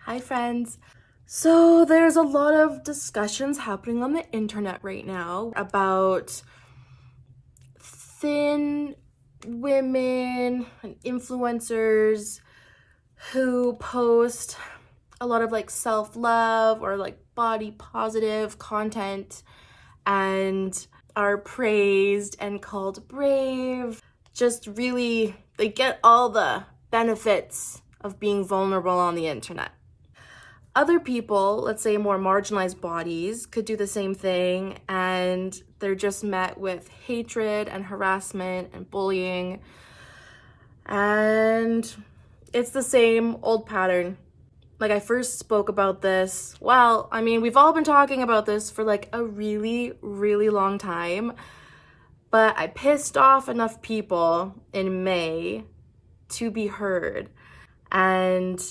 Hi friends. So there's a lot of discussions happening on the internet right now about thin women and influencers who post a lot of like self-love or like body positive content and are praised and called brave. Just really, they get all the benefits of being vulnerable on the internet. Other people, let's say more marginalized bodies, could do the same thing and they're just met with hatred and harassment and bullying. And it's the same old pattern. Like I first spoke about this, we've all been talking about this for like a really, really long time, but I pissed off enough people in May to be heard. And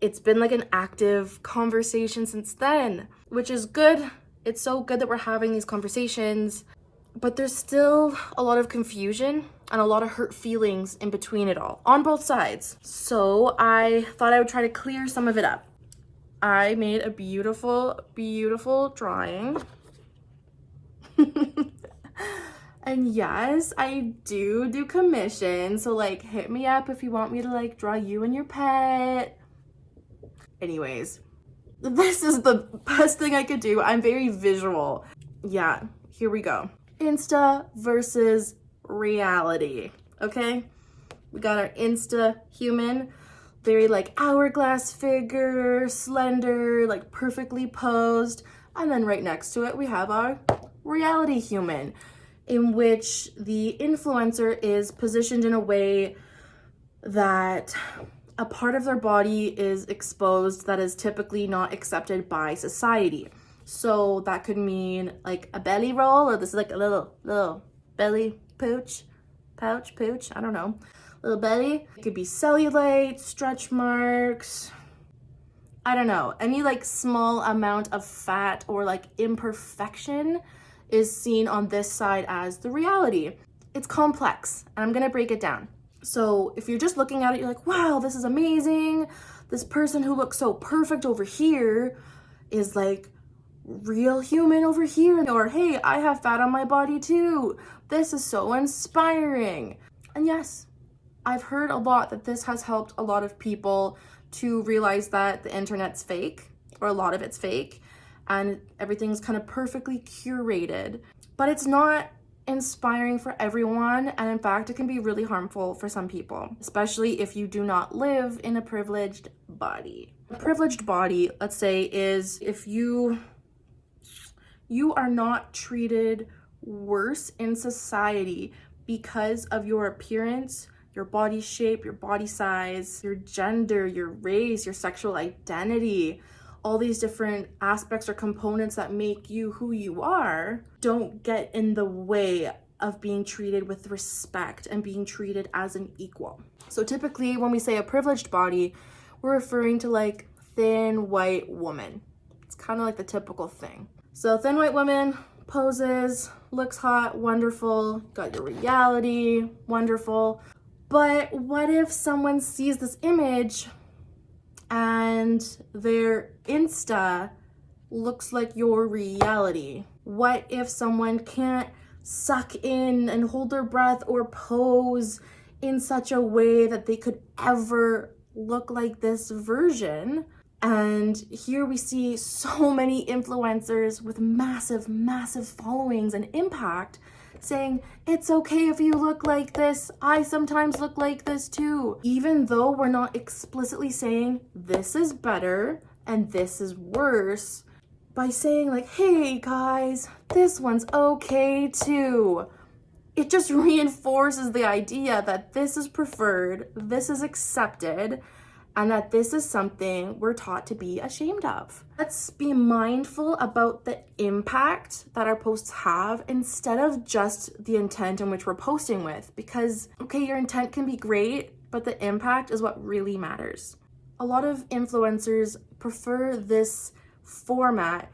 it's been like an active conversation since then, which is good. It's so good that we're having these conversations, but there's still a lot of confusion and a lot of hurt feelings in between it all, on both sides. So I thought I would try to clear some of it up. I made a beautiful, beautiful drawing. And yes, I do commissions. So like hit me up if you want me to like draw you and your pet. Anyways, this is the best thing I could do. I'm very visual. Yeah, here we go. Insta versus reality, okay? We got our Insta human, very like hourglass figure, slender, like perfectly posed. And then right next to it, we have our reality human, in which the influencer is positioned in a way that a part of their body is exposed that is typically not accepted by society. So that could mean like a belly roll, or this is like a little belly pouch, I don't know, little belly. It could be cellulite, stretch marks, I don't know, any like small amount of fat or like imperfection is seen on this side as the reality. It's complex, and I'm gonna break it down. So if you're just looking at it, you're like, wow, this is amazing. This person who looks so perfect over here is like real human over here. Or, hey, I have fat on my body too. This is so inspiring. And yes, I've heard a lot that this has helped a lot of people to realize that the internet's fake, or a lot of it's fake, and everything's kind of perfectly curated. But it's not inspiring for everyone, and in fact it can be really harmful for some people, especially if you do not live in a privileged body. A privileged body, let's say, is if you are not treated worse in society because of your appearance, your body shape, your body size, your gender, your race, your sexual identity. All these different aspects or components that make you who you are don't get in the way of being treated with respect and being treated as an equal. So typically when we say a privileged body, we're referring to like thin white woman. It's kind of like the typical thing. So thin white woman poses, looks hot, wonderful, got your reality, wonderful. But what if someone sees this image and their Insta looks like your reality? What if someone can't suck in and hold their breath or pose in such a way that they could ever look like this version? And here we see so many influencers with massive, massive followings and impact saying, it's okay if you look like this. I sometimes look like this too. Even though we're not explicitly saying this is better and this is worse, by saying like, hey guys, this one's okay too. It just reinforces the idea that this is preferred, this is accepted, and that this is something we're taught to be ashamed of. Let's be mindful about the impact that our posts have instead of just the intent in which we're posting with. Because, okay, your intent can be great, but the impact is what really matters. A lot of influencers prefer this format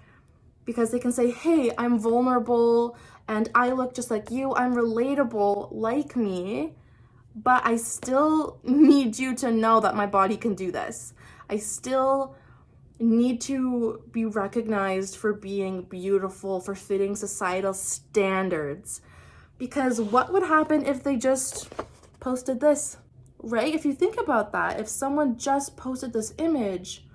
because they can say, hey, I'm vulnerable and I look just like you, I'm relatable like me, but I still need you to know that my body can do this. I still need to be recognized for being beautiful, for fitting societal standards. Because what would happen if they just posted this, right? If you think about that, if someone just posted this image,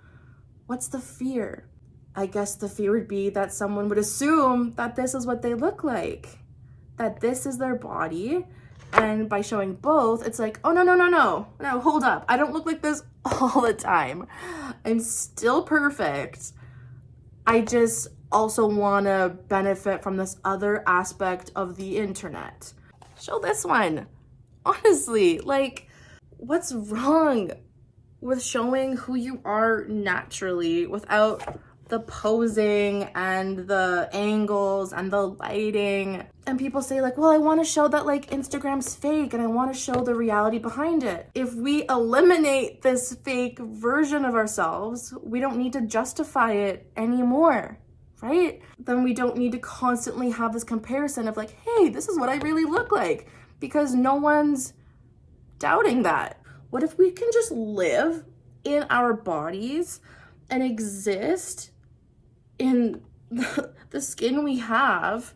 what's the fear? I guess the fear would be that someone would assume that this is what they look like, that this is their body. And by showing both, it's like, oh, no, hold up. I don't look like this all the time. I'm still perfect. I just also want to benefit from this other aspect of the internet. Show this one. Honestly, like, what's wrong with showing who you are naturally without the posing and the angles and the lighting? And people say like, well, I want to show that like Instagram's fake and I want to show the reality behind it. If we eliminate this fake version of ourselves, we don't need to justify it anymore, right? Then we don't need to constantly have this comparison of like, hey, this is what I really look like, because no one's doubting that. What if we can just live in our bodies and exist in the skin we have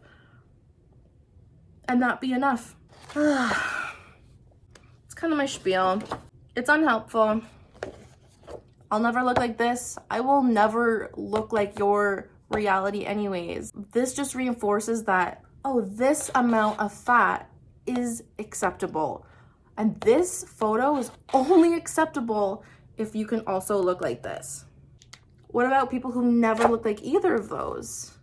and that be enough? It's kind of my spiel. It's unhelpful. I'll never look like this. I will never look like your reality anyways. This just reinforces that, oh, this amount of fat is acceptable. And this photo is only acceptable if you can also look like this. What about people who never look like either of those?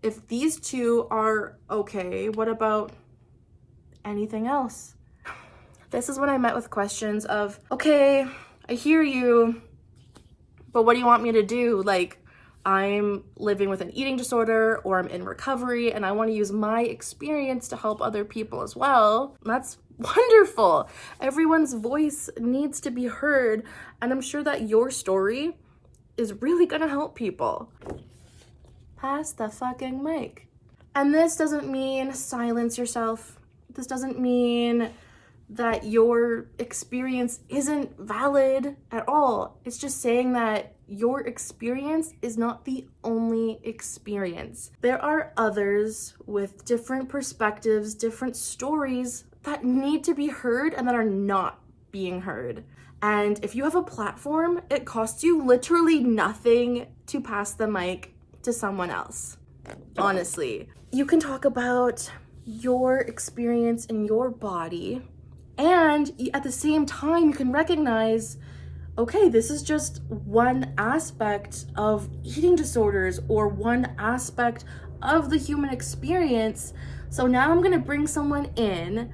If these two are okay, what about anything else? This is when I met with questions of, okay, I hear you, but what do you want me to do? Like, I'm living with an eating disorder or I'm in recovery and I want to use my experience to help other people as well. That's wonderful. Everyone's voice needs to be heard, and I'm sure that your story is really gonna help people. Pass the fucking mic. And this doesn't mean silence yourself. This doesn't mean that your experience isn't valid at all. It's just saying that your experience is not the only experience. There are others with different perspectives, different stories that need to be heard and that are not being heard. And if you have a platform, it costs you literally nothing to pass the mic to someone else. Honestly, you can talk about your experience in your body, and at the same time, you can recognize, okay, this is just one aspect of eating disorders or one aspect of the human experience. So now I'm gonna bring someone in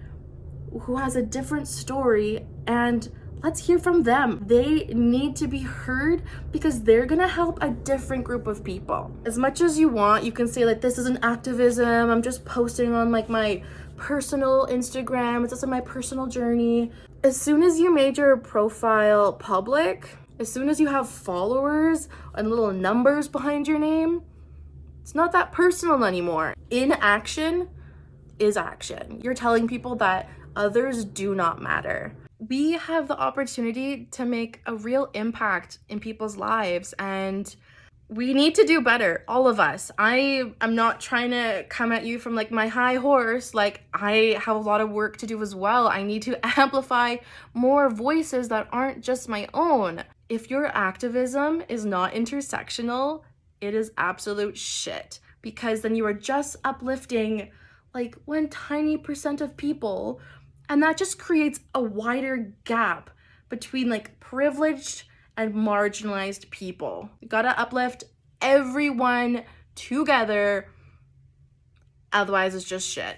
who has a different story and let's hear from them. They need to be heard because they're gonna help a different group of people. As much as you want, you can say like, this is an activism, I'm just posting on like my personal Instagram, it's just my personal journey. As soon as you made your profile public, as soon as you have followers and little numbers behind your name, it's not that personal anymore. Inaction is action. You're telling people that others do not matter. We have the opportunity to make a real impact in people's lives, and we need to do better, all of us. I'm not trying to come at you from like my high horse. Like, I have a lot of work to do as well. I need to amplify more voices that aren't just my own. If your activism is not intersectional, it is absolute shit, because then you are just uplifting like one tiny percent of people, and that just creates a wider gap between like privileged and marginalized people. You gotta uplift everyone together, otherwise it's just shit.